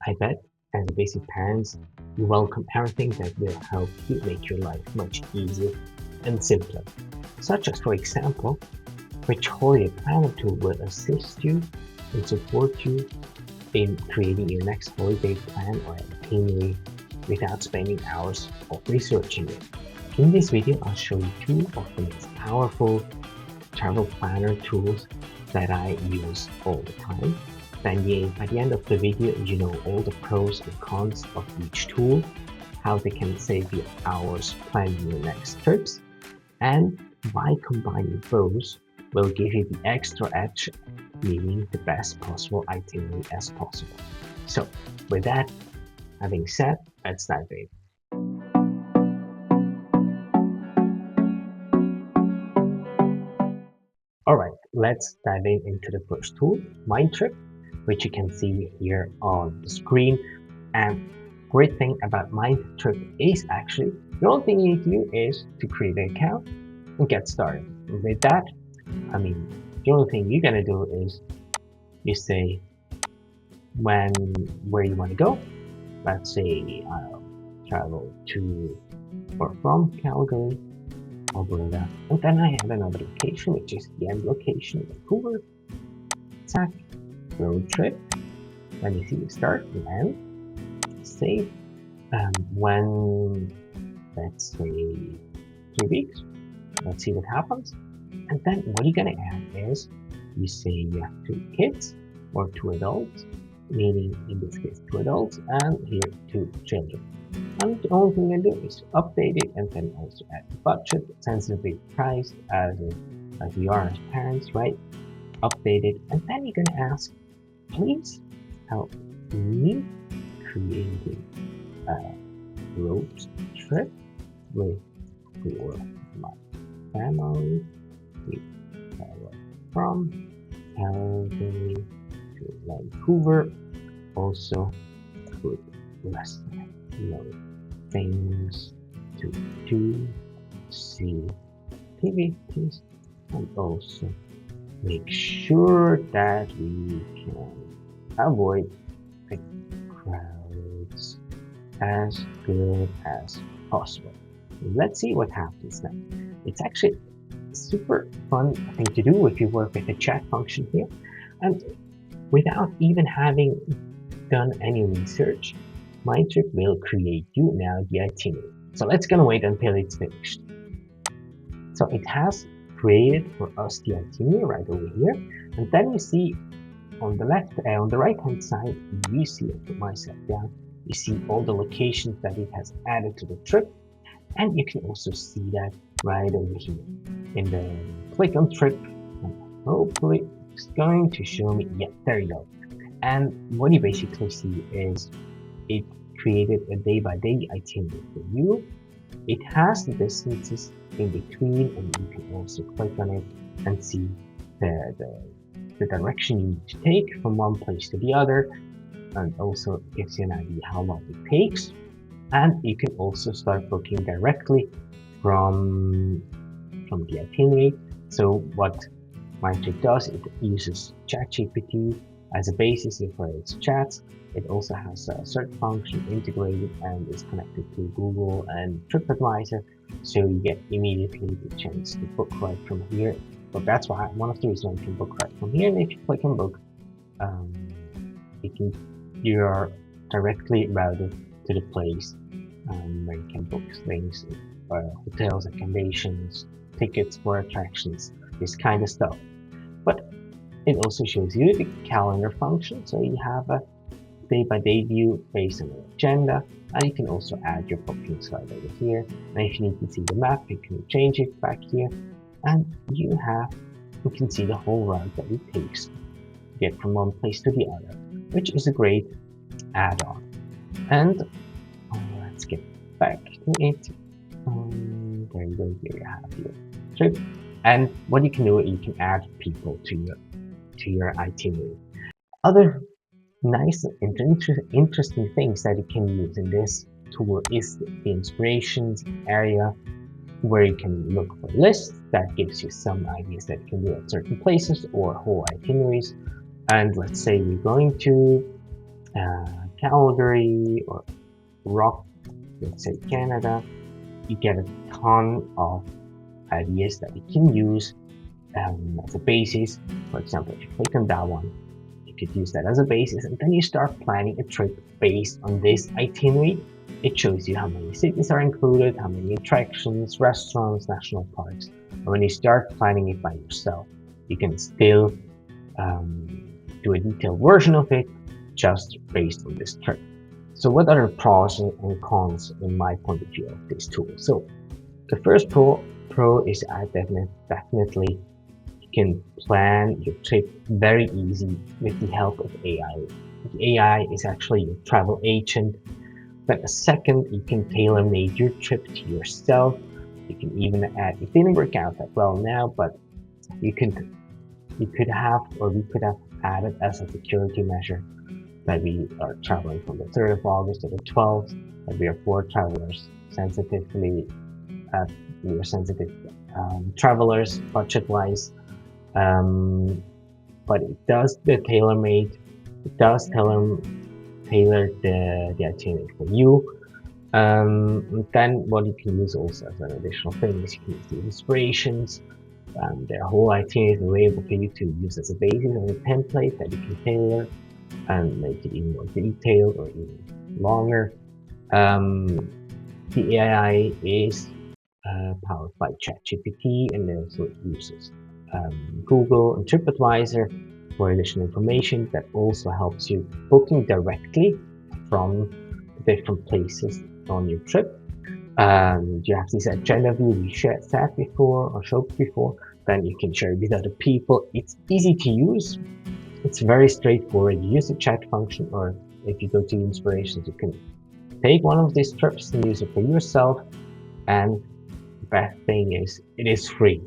I bet as a basic parents, you welcome everything that will help you make your life much easier and simpler. Such as, for example, which holiday planner tool will assist you and support you in creating your next holiday plan or itinerary without spending hours of researching it. In this video, I'll show you two of the most powerful travel planner tools that I use all the time. Then by the end of the video, you know all the pros and cons of each tool, how they can save you hours planning your next trips, and why combining both will give you the extra edge, meaning the best possible itinerary as possible. So with that having said, let's dive in. Alright, let's dive into the first tool, MindTrip, which you can see here on the screen. And great thing about MindTrip is actually the only thing you need to do is to create an account and get started. And with that, the only thing you're gonna do is you say where you want to go. Let's say I'll travel to or from Calgary, Alberta, and then I have another location, which is the end location, Vancouver. Sack, road trip. Then you see the start and end. Save. When let's say 3 weeks. Let's see what happens. And then what you're gonna add is you say you have 2 kids or 2 adults, meaning in this case 2 adults, and here 2 children. And the only thing you do is update it and then also add the budget, sensibly priced as we are as parents, right? Update it, and then you're gonna ask, please help me creating a road trip for my family. We travel from Calgary to Vancouver. Also put less things to do, see activities, and also make sure that we can avoid the crowds as good as possible. Let's see what happens now. It's actually a super fun thing to do if you work with the chat function here, and without even having done any research, MindTrip will create you now the itinerary. So let's gonna wait until it's finished. So it has created for us the itinerary right over here, and then you see on the right hand side, you see, I put myself down, you see all the locations that it has added to the trip, and you can also see that right over here in the click on trip, and hopefully it's going to show me. Yeah, there you go. And what you basically see is it created a day-by-day itinerary for you. It has the distances in between, and you can also click on it and see the direction you need to take from one place to the other, and also gives you an idea how long it takes. And you can also start booking directly from the itinerary. So what MindTrip does, it uses ChatGPT as a basis for its chats. It also has a search function integrated and is connected to Google and TripAdvisor, so you get immediately the chance to book right from here. But that's why one of the reasons you can book right from here. And if you click on book, you are directly routed to the place where you can book things, hotels, accommodations, tickets for attractions, this kind of stuff. But it also shows you the calendar function, so you have a day-by-day view based on the agenda, and you can also add your bookings right over here. And if you need to see the map, you can change it back here, and you can see the whole route that it takes to get from one place to the other, which is a great add-on. And let's get back to it. There you go. Here you have your trip, and what you can do, you can add people to your itinerary. Other nice and interesting things that you can use in this tool is the inspirations area, where you can look for lists that gives you some ideas that you can do at certain places or whole itineraries. And let's say you're going to Calgary or Rock, let's say Canada, you get a ton of ideas that you can use as a basis. For example, if you click on that one, you could use that as a basis, and then you start planning a trip based on this itinerary. It shows you how many cities are included, how many attractions, restaurants, national parks. And when you start planning it by yourself, you can still do a detailed version of it just based on this trip. So what are the pros and cons in my point of view of this tool? So the first pro is definitely you can plan your trip very easy with the help of AI. The AI is actually your travel agent. Then a second, you can tailor-made your trip to yourself. You can even add, it didn't work out that well now, but we could have added as a security measure that we are traveling from the 3rd of August to the 12th, that we are 4 travelers, we are sensitive travelers budget-wise, but it does the tailor-made, it does tailor the itinerary for you. Then what you can use also as an additional thing is you can use the inspirations. Their whole itinerary is available for you to use as a basis and a template that you can tailor and make it even more detailed or even longer. The AI is powered by ChatGPT, and also it uses Google and TripAdvisor for additional information that also helps you booking directly from different places on your trip. You have this agenda view we said before or showed before, then you can share with other people. It's easy to use. It's very straightforward. You use the chat function, or if you go to inspirations, you can take one of these trips and use it for yourself. And the best thing is it is free.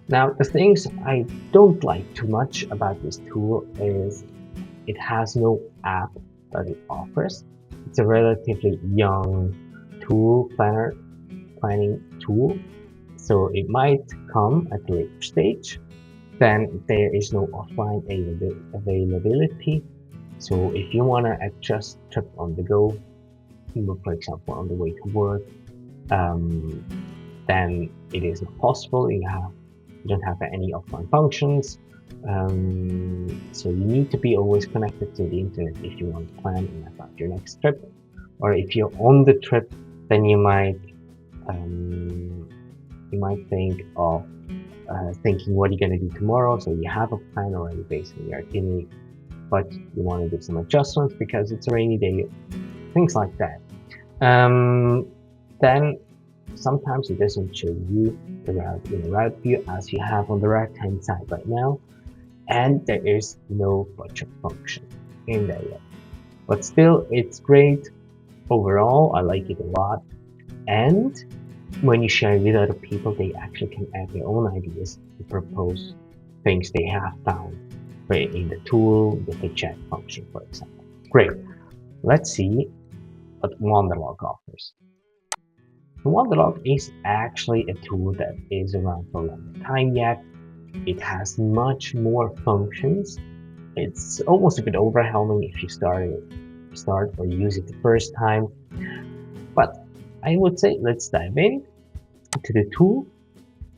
Now, the things I don't like too much about this tool is it has no app that it offers. It's a relatively young tool planning tool, so it might come at a later stage. Then there is no offline availability. So if you want to adjust trip on the go, for example on the way to work, then it is not possible. You don't have any offline functions. So you need to be always connected to the internet if you want to plan and map out your next trip. Or if you're on the trip, then you might think of thinking what you're going to do tomorrow. So you have a plan already based on your itinerary, but you want to do some adjustments because it's a rainy day, things like that. Then sometimes it doesn't show you the route in the route view as you have on the right hand side right now, and there is no budget function in there yet. But still, it's great. Overall, I like it a lot. And when you share it with other people, they actually can add their own ideas and propose things they have found in the tool with the chat function, for example. Great. Let's see what Wanderlog offers. Wanderlog is actually a tool that is around for a long time yet. It has much more functions. It's almost a bit overwhelming if you start or use it the first time. But I would say let's dive in to the tool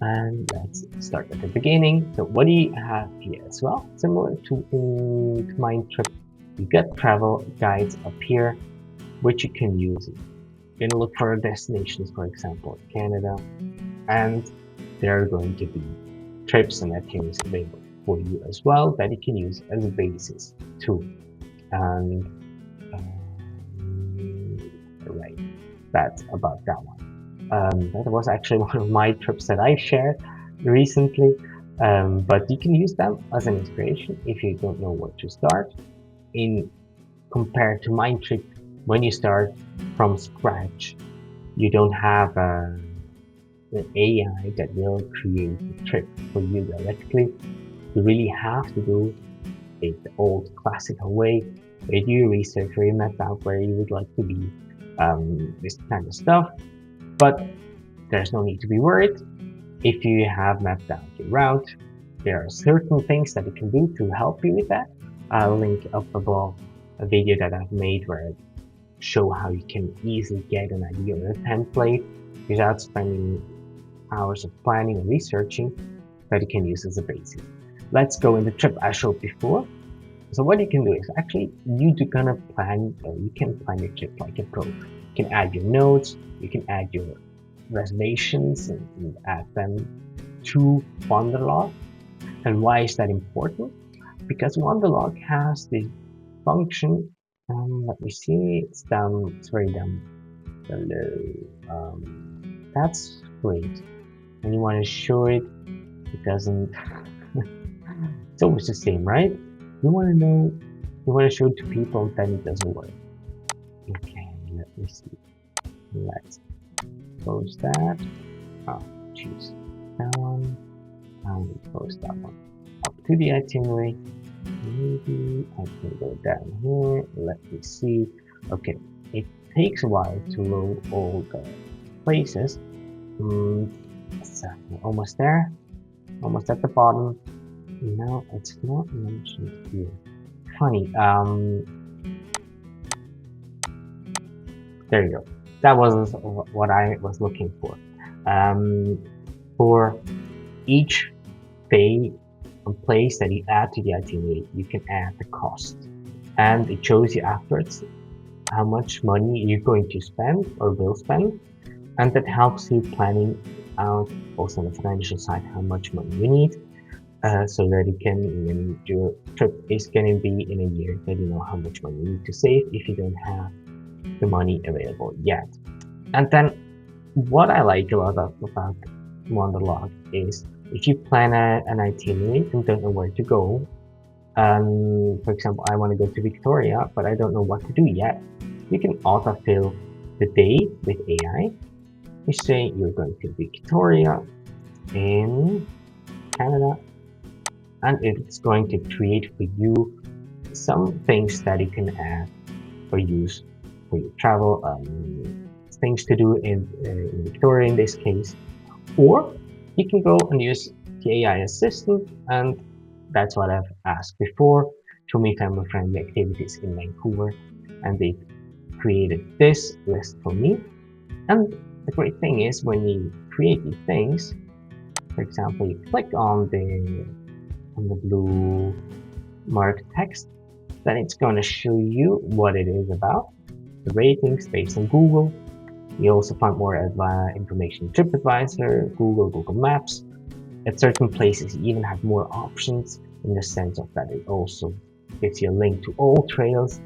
and let's start at the beginning. So what do you have here as well? Similar to in MindTrip, you get travel guides up here, which you can use. You're going to look for destinations, for example, Canada, and there are going to be trips and itineraries available for you as well that you can use as a basis too. And right, that's about that one. That was actually one of my trips that I shared recently, but you can use them as an inspiration if you don't know where to start. Compared to MindTrip, when you start from scratch, you don't have an AI that will create the trip for you directly. You really have to do it the old classical way, where you do your research, where you map out where you would like to be, this kind of stuff. But there's no need to be worried. If you have mapped out your route, there are certain things that you can do to help you with that. I'll link up above a video that I've made where I show how you can easily get an idea or a template without spending hours of planning and researching that you can use as a basis. Let's go in the trip I showed before. So what you can do is actually you can plan your trip like a pro. You can add your notes, you can add your reservations and add them to Wanderlog. And why is that important? Because Wanderlog has the function. Let me see. It's down. It's very down below. That's great. And you want to show it. It doesn't. It's always the same, right? You want to know. You want to show it to people, then it doesn't work. Okay. Let me see. Let's close that. Oh, choose that one. And close that one. Up to the itinerary. Maybe I can go down here. Let me see. Okay, it takes a while to load all the places. So we're almost there. Almost at the bottom. No, it's not mentioned here. Funny. There you go. That was what I was looking for. For each day and place that you add to the itinerary, you can add the cost, and it shows you afterwards how much money you're going to spend or will spend, and that helps you planning out also on the financial side how much money you need, so that you can, when your trip is going to be in a year, that you know how much money you need to save if you don't have the money available yet. And then what I like a lot about Wanderlog is if you plan an itinerary and don't know where to go, for example, I want to go to Victoria, but I don't know what to do yet, you can autofill the day with AI. You say you're going to Victoria in Canada, and it's going to create for you some things that you can add or use for your travel, things to do in Victoria in this case, or you can go and use the AI assistant, and that's what I've asked before. Show me family-friendly activities in Vancouver, and they created this list for me. And the great thing is when you create these things, for example, you click on the blue marked text, then it's going to show you what it is about, the ratings based on Google. You also find more information in TripAdvisor, Google Maps. At certain places, you even have more options in the sense of that it also gives you a link to all trails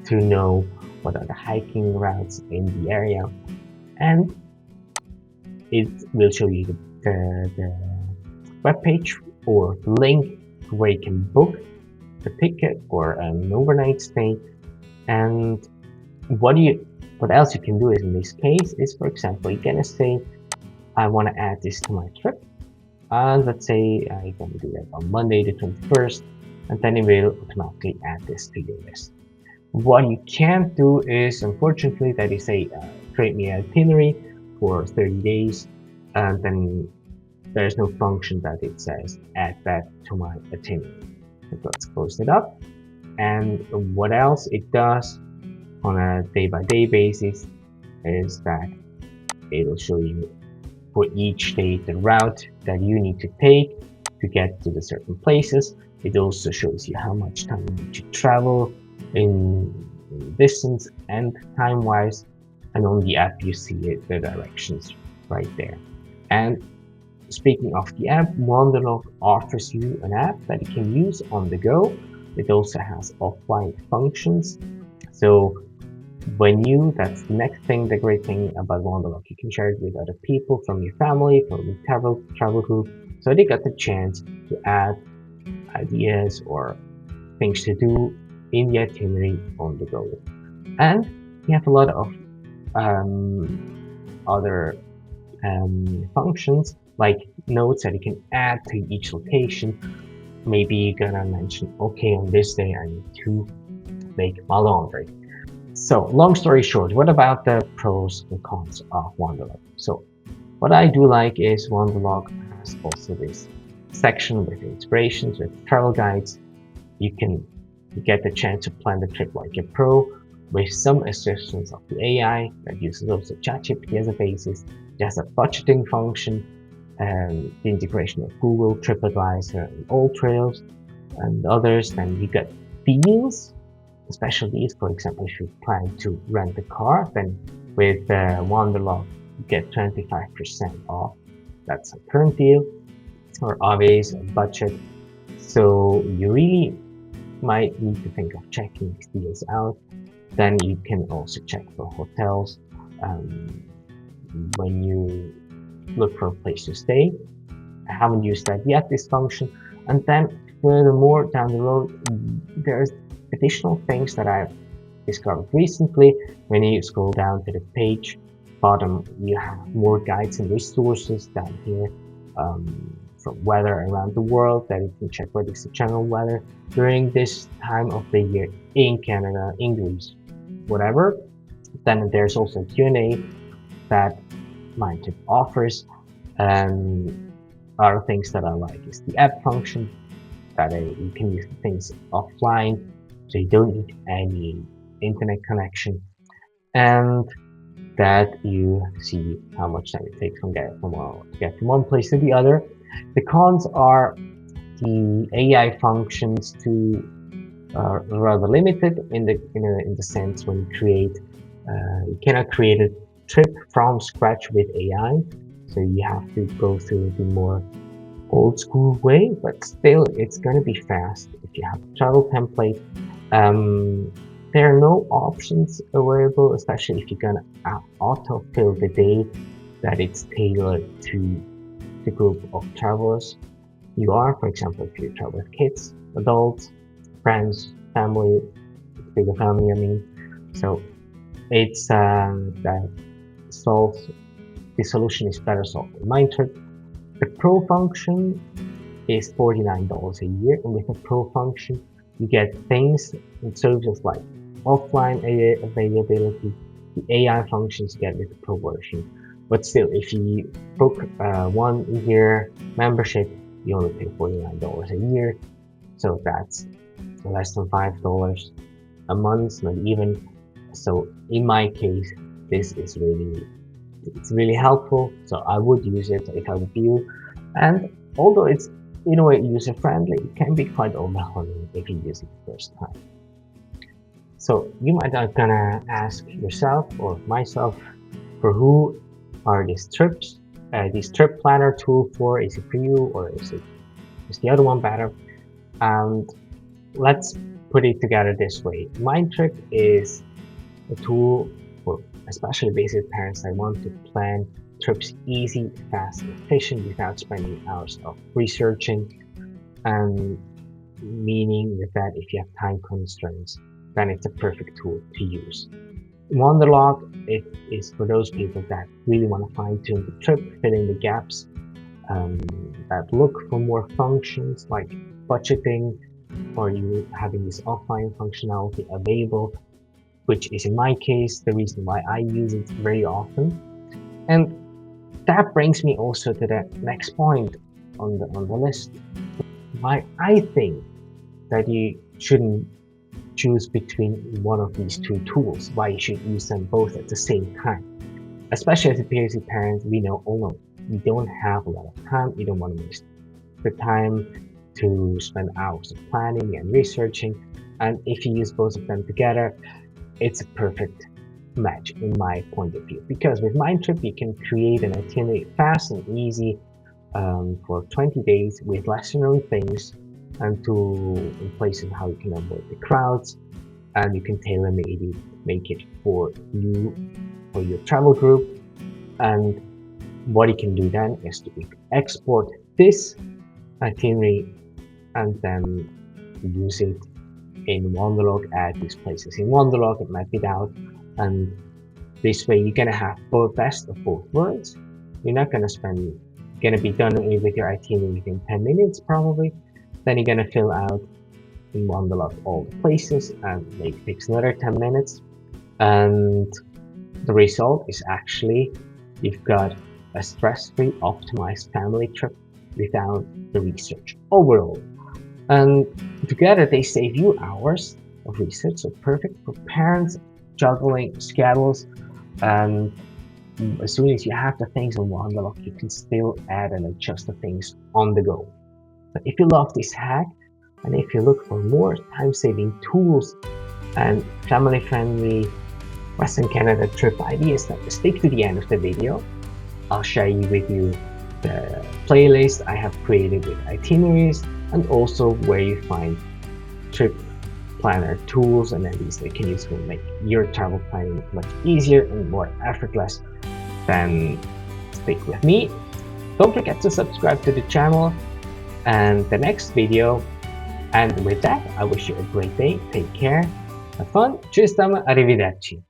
to know what are the hiking routes in the area, and it will show you the webpage or the link to where you can book the ticket or an overnight stay. And what else you can do is, in this case, is, for example, you're gonna say, I want to add this to my trip, and let's say you're gonna do that on Monday the 21st, and then it will automatically add this to your list. What you can't do is, unfortunately, that you say, create me an itinerary for 30 days, and then there's no function that it says add that to my itinerary. So let's close it up. And what else it does on a day-by-day basis is that it'll show you for each day the route that you need to take to get to the certain places. It also shows you how much time you need to travel in distance and time-wise, and on the app you see the directions right there. And speaking of the app, Wanderlog offers you an app that you can use on the go. It also has offline functions. So that's the next thing, the great thing about Wanderlog, you can share it with other people from your family, from your travel group, so they got the chance to add ideas or things to do in the itinerary on the go. And you have a lot of other functions like notes that you can add to each location. Maybe you're gonna mention, okay, on this day I need to make my laundry. So long story short, what about the pros and cons of Wanderlog? So what I do like is Wanderlog has also this section with inspirations, with travel guides. You can You get the chance to plan the trip like a pro with some assistance of the AI that uses also ChatGPT as a basis. There's a budgeting function, the integration of Google, TripAdvisor, and AllTrails, and others. Then you get deals, special deals. For example, if you plan to rent a car, then with Wanderlog, you get 25% off. That's a current deal, or always a budget. So you really might need to think of checking these deals out. Then you can also check for hotels when you look for a place to stay. I haven't used that yet, this function. And then furthermore down the road, there's additional things that I've discovered recently. When you scroll down to the page bottom, you have more guides and resources down here from weather around the world, that you can check what is the general weather during this time of the year in Canada, in Greece, whatever. Then there's also Q&A that MindTrip offers. Other things that I like is the app function, that you can use things offline, so you don't need any internet connection, and that you see how much time it takes to get from one place to the other. The cons are the AI functions are rather limited in the sense when you create, you cannot create a trip from scratch with AI, so you have to go through the more old school way, but still it's going to be fast if you have a travel template. There are no options available, especially if you're going to auto-fill the day that it's tailored to the group of travelers you are. For example, if you travel with kids, adults, friends, family, bigger family, I mean. So it's that solves, the solution is better solved in MindTrip. The Pro function is $49 a year, and with the Pro function, you get things and services like offline availability, the AI functions you get with the Pro version. But still, if you book a 1 year membership, you only pay $49 a year. So that's less than $5 a month, not even. So in my case, this is really helpful. So I would use it if I were you. And although it's in a way user friendly, it can be quite overwhelming if you use it the first time. So you might gonna ask yourself or myself, for who are these trips? This trip planner tool for, is it for you, or is the other one better? And let's put it together this way. MindTrip is a tool for especially basic parents that want to plan trips easy, fast, and efficient without spending hours of researching. And meaning with that, if you have time constraints, then it's a perfect tool to use. Wanderlog, it is for those people that really want to fine-tune the trip, fill in the gaps, that look for more functions like budgeting, or you having this offline functionality available, which is in my case the reason why I use it very often. And that brings me also to the next point on the list, why I think that you shouldn't choose between one of these two tools, why you should use them both at the same time. Especially as a PhD parent, we know, oh no, we don't have a lot of time, we don't want to waste the time to spend hours of planning and researching. And if you use both of them together, it's a perfect match in my point of view, because with MindTrip you can create an itinerary fast and easy for 20 days with lesser known things, and in places how you can avoid the crowds, and you can tailor make it for you, for your travel group. And what you can do then is to export this itinerary and then use it in Wanderlog at these places. In Wanderlog it might be out, and this way you're gonna have both best of both worlds. You're not gonna be done with your itinerary within 10 minutes probably. Then you're gonna fill out in Wanderlog all the places, and maybe it takes another 10 minutes. And the result is actually you've got a stress-free, optimized family trip without the research overall. And Together, they save you hours of research, so perfect for parents juggling schedules. And as soon as you have the things on Wanderlog, you can still add and adjust the things on the go. But if you love this hack, and if you look for more time-saving tools and family-friendly Western Canada trip ideas, then stick to the end of the video. I'll share with you the playlist I have created with itineraries and also where you find trip planner tools and ideas that you can use to make your travel planning much easier and more effortless. Then stick with me. Don't forget to subscribe to the channel and the next video. And with that, I wish you a great day. Take care. Have fun. Tschüss, arrivederci.